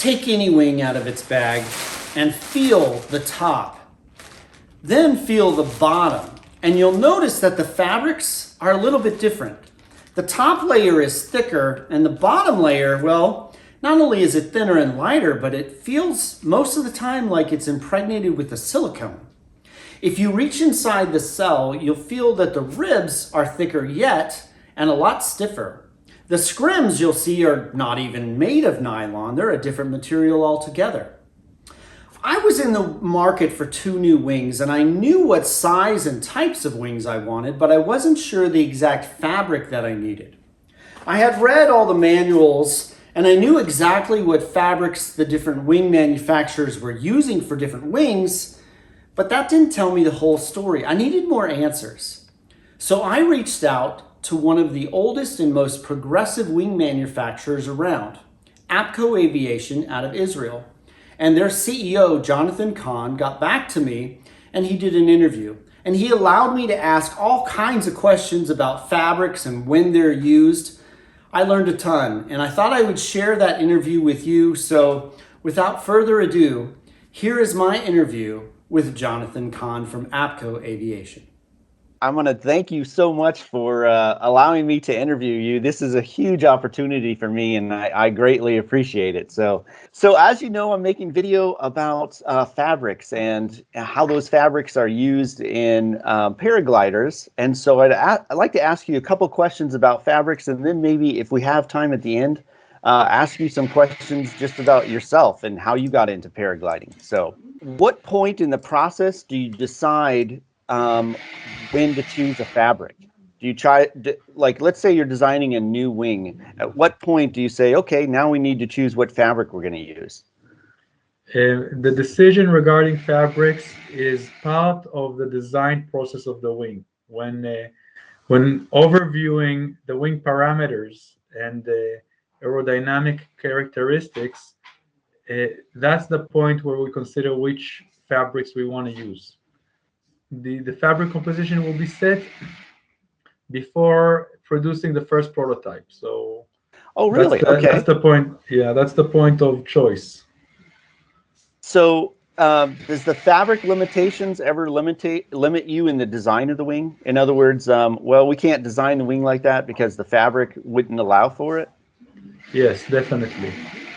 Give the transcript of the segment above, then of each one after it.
take any wing out of its bag and feel the top. Then feel the bottom. And you'll notice that the fabrics are a little bit different. The top layer is thicker and the bottom layer, well, not only is it thinner and lighter, but it feels most of the time like it's impregnated with the silicone. If you reach inside the cell, you'll feel that the ribs are thicker yet and a lot stiffer. The scrims you'll see are not even made of nylon. They're a different material altogether. I was in the market for 2 new wings and I knew what size and types of wings I wanted, but I wasn't sure the exact fabric that I needed. I had read all the manuals and I knew exactly what fabrics the different wing manufacturers were using for different wings, but that didn't tell me the whole story. I needed more answers. So I reached out to one of the oldest and most progressive wing manufacturers around, Apco Aviation out of Israel. And their CEO, Jonathan Cohn, got back to me and he did an interview. And he allowed me to ask all kinds of questions about fabrics and when they're used. I learned a ton and I thought I would share that interview with you. So without further ado, here is my interview with Jonathan Cohn from Apco Aviation. I want to thank you so much for allowing me to interview you. This is a huge opportunity for me, and I greatly appreciate it. So as you know, I'm making video about fabrics and how those fabrics are used in paragliders. And so I'd like to ask you a couple questions about fabrics, and then maybe if we have time at the end, ask you some questions just about yourself and how you got into paragliding. So what point in the process do you decide when to choose a fabric? Do you like, let's say you're designing a new wing. At what point do you say, okay, now we need to choose what fabric we're going to use? The decision regarding fabrics is part of the design process of the wing. When overviewing the wing parameters and the aerodynamic characteristics, that's the point where we consider which fabrics we want to use. The fabric composition will be set before producing the first prototype. So, oh, really? Okay. That's the point. Yeah, that's the point of choice. So, does the fabric limitations ever limit you in the design of the wing? In other words, well, we can't design the wing like that because the fabric wouldn't allow for it. Yes, definitely.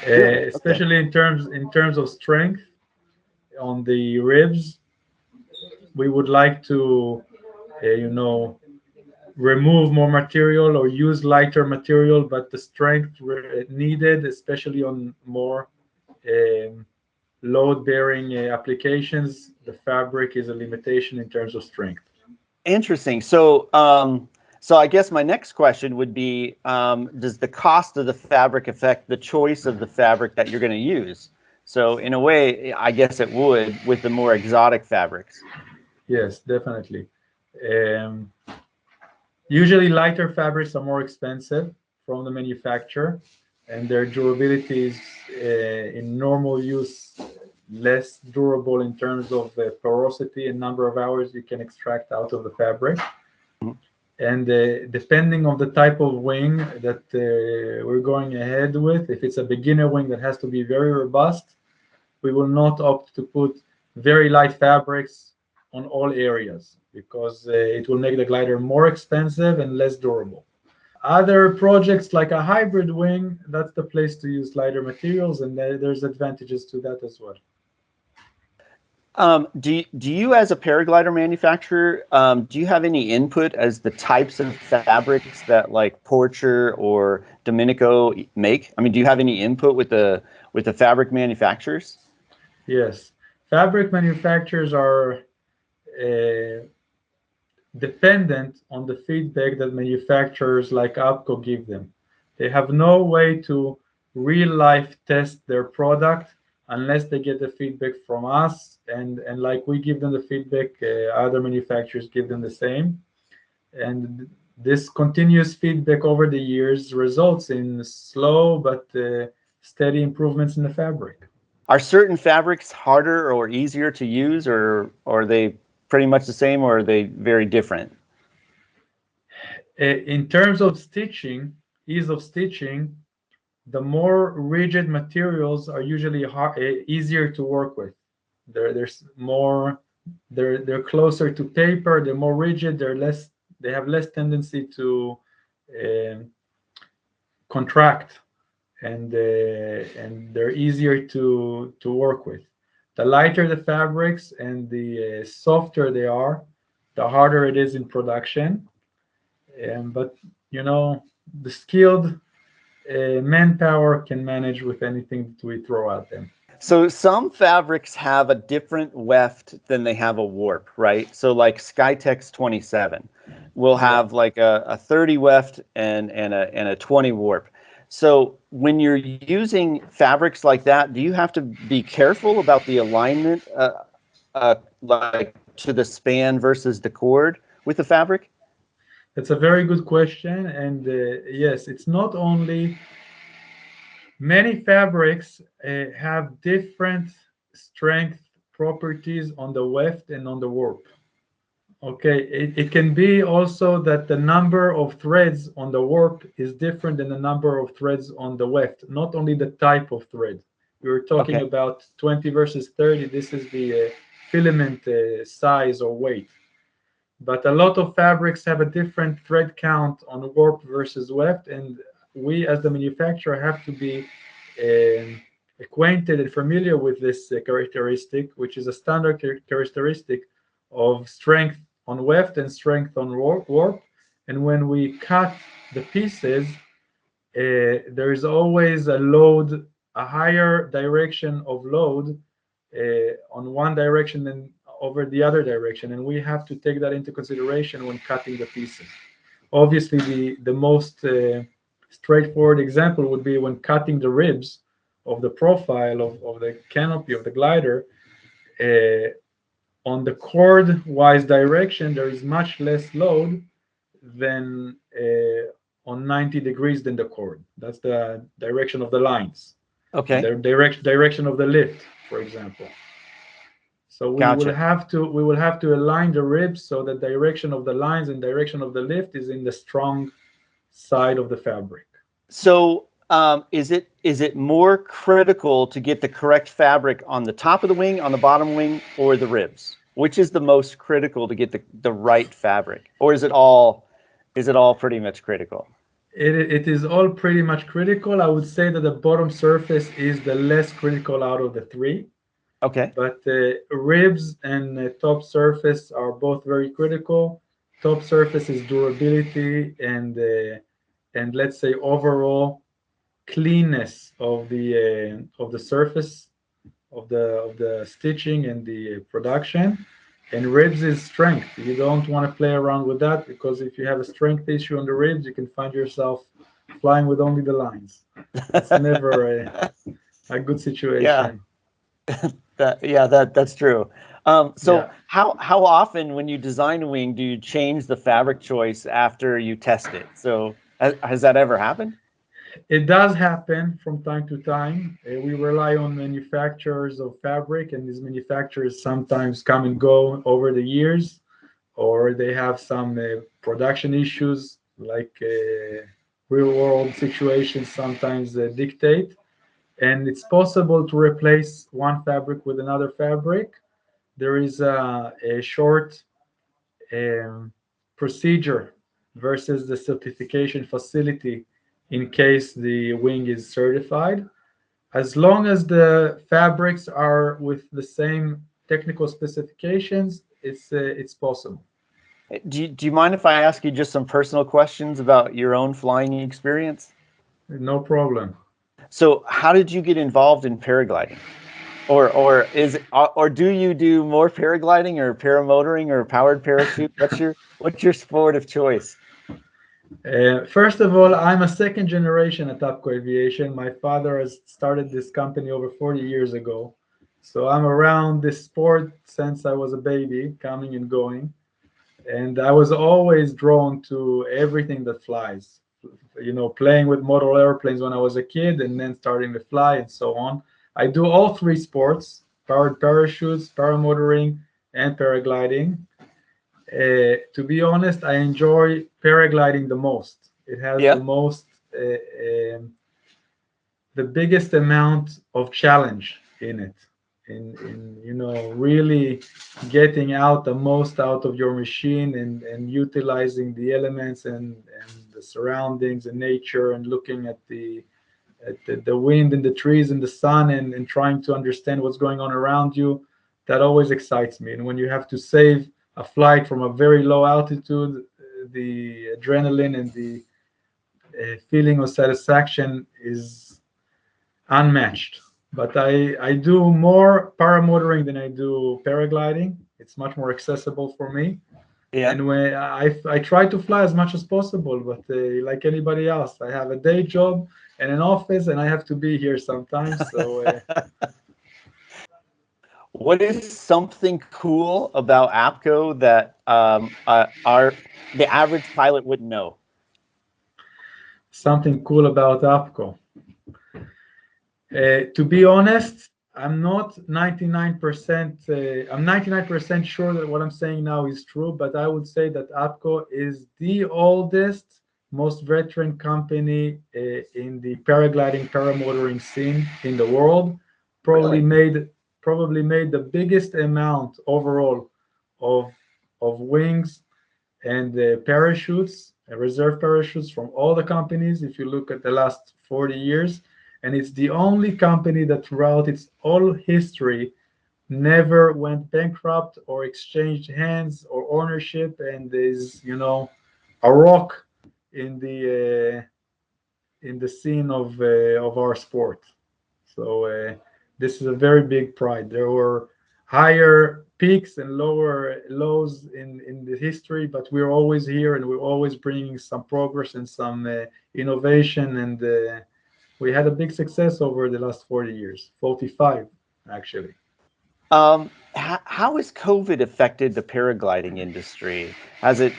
Especially in terms of strength on the ribs. We would like to, remove more material or use lighter material, but the strength needed, especially on more load-bearing applications, the fabric is a limitation in terms of strength. Interesting. So, so I guess my next question would be, does the cost of the fabric affect the choice of the fabric that you're going to use? So in a way, I guess it would with the more exotic fabrics. Yes, definitely. Usually lighter fabrics are more expensive from the manufacturer, and their durability is in normal use less durable in terms of porosity and number of hours you can extract out of the fabric. And depending on the type of wing that we're going ahead with, if it's a beginner wing that has to be very robust, we will not opt to put very light fabrics on all areas because it will make the glider more expensive and less durable. Other projects like a hybrid wing, that's the place to use lighter materials, and there's advantages to that as well. Do you, as a paraglider manufacturer, do you have any input as the types of fabrics that like Porcher or Domenico make? I mean, do you have any input with the fabric manufacturers? Yes, fabric manufacturers are dependent on the feedback that manufacturers like Apco give them. They have no way to real-life test their product unless they get the feedback from us, and like we give them the feedback, other manufacturers give them the same. And this continuous feedback over the years results in slow but steady improvements in the fabric. Are certain fabrics harder or easier to use, or are they pretty much the same, or are they very different? In terms of stitching, ease of stitching, the more rigid materials are usually easier to work with. There's more. They're closer to paper. They're more rigid. They have less tendency to contract, and they're easier to work with. The lighter the fabrics and the softer they are, the harder it is in production. But the skilled manpower can manage with anything that we throw at them. So some fabrics have a different weft than they have a warp, right? So like Skytex 27 will have like a 30 weft and a 20 warp. So when you're using fabrics like that, do you have to be careful about the alignment, like to the span versus the cord with the fabric? That's a very good question. And yes, it's not only many fabrics have different strength properties on the weft and on the warp. Okay, it can be also that the number of threads on the warp is different than the number of threads on the weft, not only the type of thread. We were talking about 20 versus 30. This is the filament size or weight. But a lot of fabrics have a different thread count on warp versus weft, and we as the manufacturer have to be acquainted and familiar with this characteristic, which is a standard characteristic of strength on weft and strength on warp. And when we cut the pieces, there is always a higher direction of load on one direction than over the other direction, and we have to take that into consideration when cutting the pieces. Obviously, the most straightforward example would be when cutting the ribs of the profile of the canopy of the glider. On the cord-wise direction, there is much less load than on 90 degrees than the cord. That's the direction of the lines. Okay. The direction of the lift, for example. So we will have to align the ribs so the direction of the lines and direction of the lift is in the strong side of the fabric. So is it more critical to get the correct fabric on the top of the wing, on the bottom wing, or the ribs? Which is the most critical to get the right fabric, or is it all pretty much critical? It is all pretty much critical. I would say that the bottom surface is the less critical out of the three. Okay. But ribs and top surface are both very critical. Top surface is durability and let's say overall cleanness of the surface of the stitching and the production. And ribs is strength. You don't want to play around with that, because if you have a strength issue on the ribs, you can find yourself flying with only the lines. That's never a good situation. Yeah. That's true. How often when you design a wing do you change the fabric choice after you test it? So has that ever happened? It does happen from time to time. We rely on manufacturers of fabric, and these manufacturers sometimes come and go over the years, or they have some production issues, like real world situations sometimes dictate. And it's possible to replace one fabric with another fabric. There is a short procedure versus the certification facility in case the wing is certified. As long as the fabrics are with the same technical specifications, it's possible. Do you mind if I ask you just some personal questions about your own flying experience? No problem. So how did you get involved in paragliding? Or do you do more paragliding or paramotoring or powered parachute? What's your sport of choice? First of all, I'm a second generation at Apco Aviation. My father has started this company over 40 years ago. So I'm around this sport since I was a baby, coming and going. And I was always drawn to everything that flies, playing with model airplanes when I was a kid, and then starting to fly and so on. I do all three sports: powered parachutes, paramotoring, and paragliding. To be honest, I enjoy paragliding the most. It has the most the biggest amount of challenge in it, in really getting out the most out of your machine, and utilizing the elements and the surroundings and nature, and looking at the wind and the trees and the sun, and trying to understand what's going on around you. That always excites me. And when you have to save a flight from a very low altitude, the adrenaline and the feeling of satisfaction is unmatched. But I do more paramotoring than I do paragliding. It's much more accessible for me. Yeah. And when I try to fly as much as possible, but like anybody else, I have a day job and an office, and I have to be here sometimes. So What is something cool about APCO that the average pilot wouldn't know? something cool about APCO. To be honest, I'm not 99%. I'm 99% sure that what I'm saying now is true, but I would say that APCO is the oldest, most veteran company in the paragliding, paramotoring scene in the world. Probably Really? made the biggest amount overall of wings and parachutes, reserve parachutes from all the companies. If you look at the last 40 years, and it's the only company that throughout its whole history never went bankrupt or exchanged hands or ownership, and is a rock in the scene of our sport. So this is a very big pride. There were higher peaks and lower lows in the history, but we're always here, and we're always bringing some progress and some innovation, and we had a big success over the last 40 years, 45 actually. How has COVID affected the paragliding industry? Has it,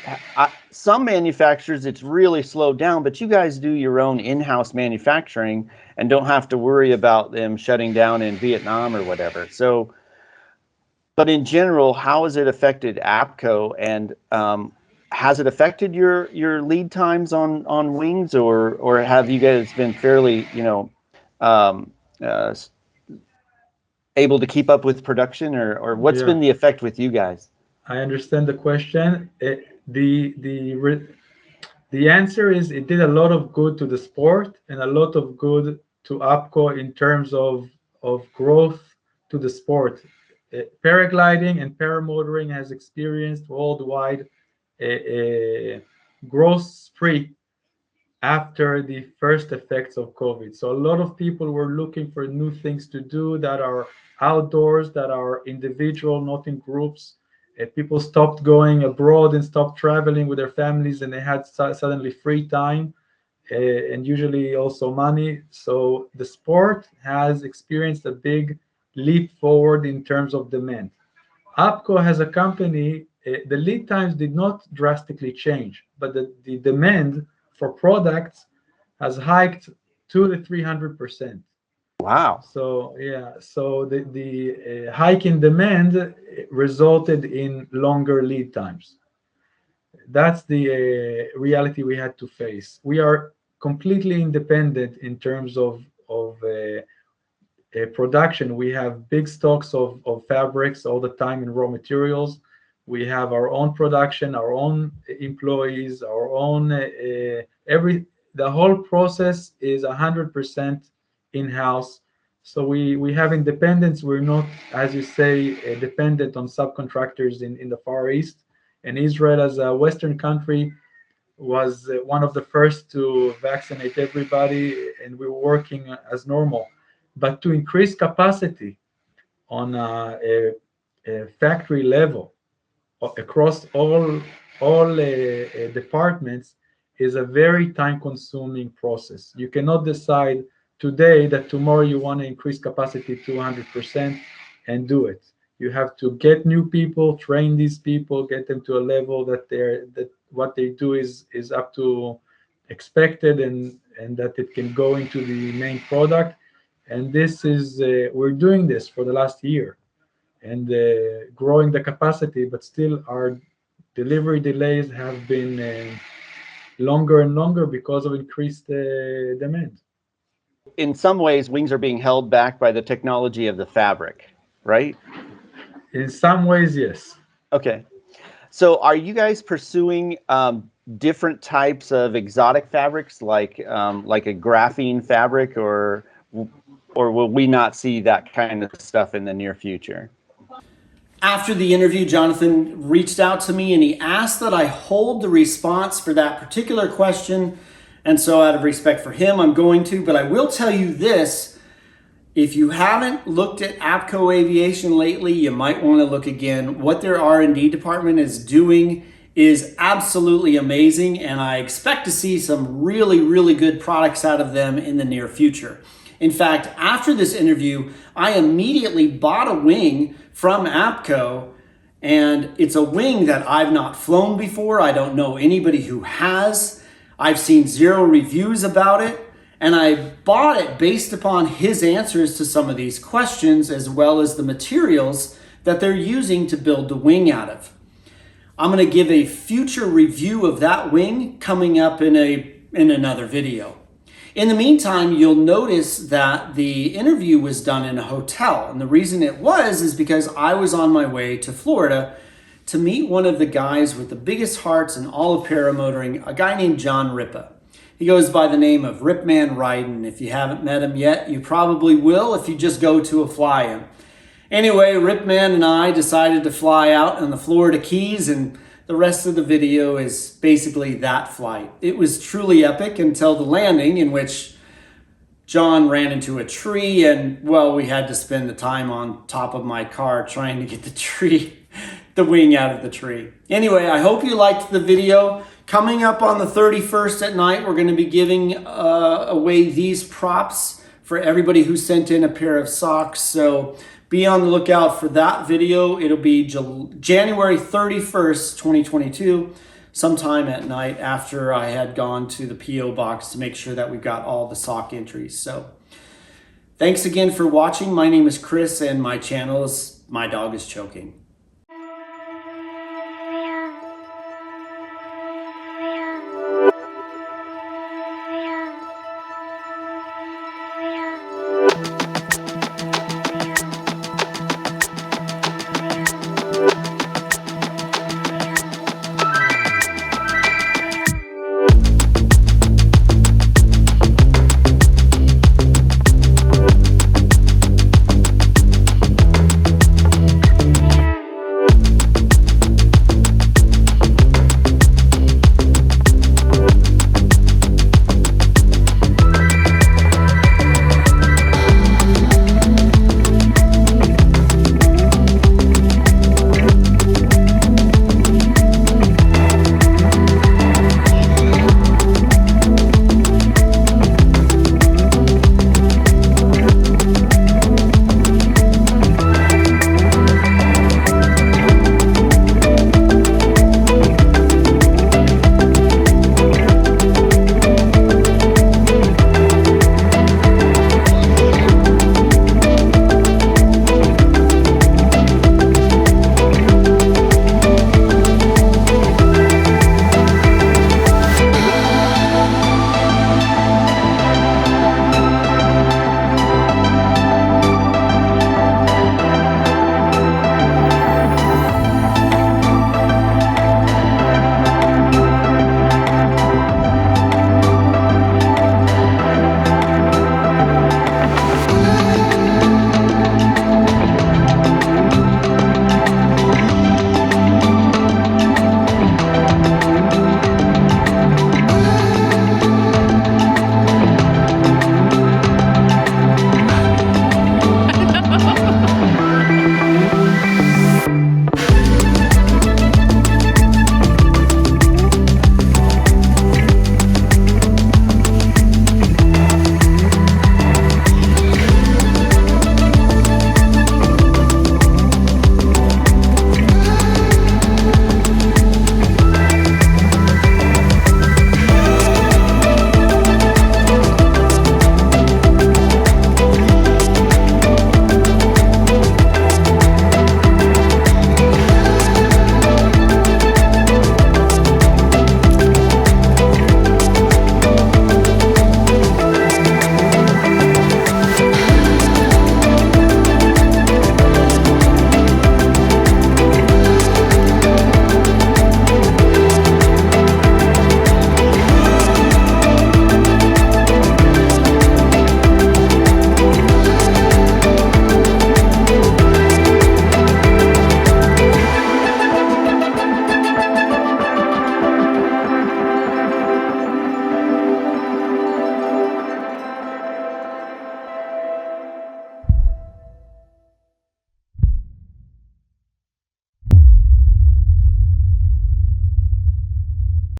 some manufacturers, it's really slowed down, but you guys do your own in-house manufacturing and don't have to worry about them shutting down in Vietnam or whatever. So, but in general, how has it affected APCO, and has it affected your lead times on wings, or have you guys been fairly, um, uh, able to keep up with production, or what's Yeah, been the effect with you guys? I understand the question. The answer is it did a lot of good to the sport and a lot of good to APCO in terms of growth to the sport. Paragliding and paramotoring has experienced worldwide a growth spree after the first effects of COVID. So a lot of people were looking for new things to do that are outdoors, that are individual, not in groups. People stopped going abroad and stopped traveling with their families, and they had suddenly free time and usually also money. So the sport has experienced a big leap forward in terms of demand. APCO has a company, the lead times did not drastically change, but the demand for products has hiked 200 to 300%. Wow. So yeah, so the hike in demand resulted in longer lead times. That's the reality we had to face. We are completely independent in terms of production. We have big stocks of fabrics all the time in raw materials. We have our own production, our own employees, our own the whole process is 100% in-house. So we have independence. We're not, as you say, dependent on subcontractors in the Far East. And Israel, as a Western country, was one of the first to vaccinate everybody, and we were working as normal. But to increase capacity on a factory level across all departments is a very time-consuming process. You cannot decide today that tomorrow you want to increase capacity 200% and do it. You have to get new people, train these people, get them to a level that what they do is up to expected, and that it can go into the main product. And this is we're doing this for the last year, and growing the capacity, but still our delivery delays have been longer and longer because of increased demand. in some ways, wings are being held back by the technology of the fabric, right? In some ways, yes. Okay. So are you guys pursuing different types of exotic fabrics like a graphene fabric, or will we not see that kind of stuff in the near future? After the interview, Jonathan reached out to me and he asked that I hold the response for that particular question. And so out of respect for him, I'm going to, but I will tell you this. If you haven't looked at Apco Aviation lately, you might want to look again. What their R&D department is doing is absolutely amazing, and I expect to see some really, really good products out of them in the near future. In fact, after this interview, I immediately bought a wing from Apco, and it's a wing that I've not flown before. I don't know anybody who has. I've seen zero reviews about it. And I bought it based upon his answers to some of these questions, as well as the materials that they're using to build the wing out of. I'm going to give a future review of that wing coming up in another video. In the meantime, you'll notice that the interview was done in a hotel. And the reason it was is because I was on my way to Florida to meet one of the guys with the biggest hearts in all of paramotoring, a guy named John Ripa. He goes by the name of Ripman Ryden. If you haven't met him yet, you probably will if you just go to a fly-in. Anyway, Ripman and I decided to fly out in the Florida Keys, and the rest of the video is basically that flight. It was truly epic until the landing, in which John ran into a tree, and well, we had to spend the time on top of my car trying to get the wing out of the tree. Anyway, I hope you liked the video. Coming up on the 31st at night, we're going to be giving away these props for everybody who sent in a pair of socks. So be on the lookout for that video. It'll be January 31st, 2022, sometime at night after I had gone to the P.O. box to make sure that we've got all the sock entries. So thanks again for watching. My name is Chris, and my channel is My Dog is Choking.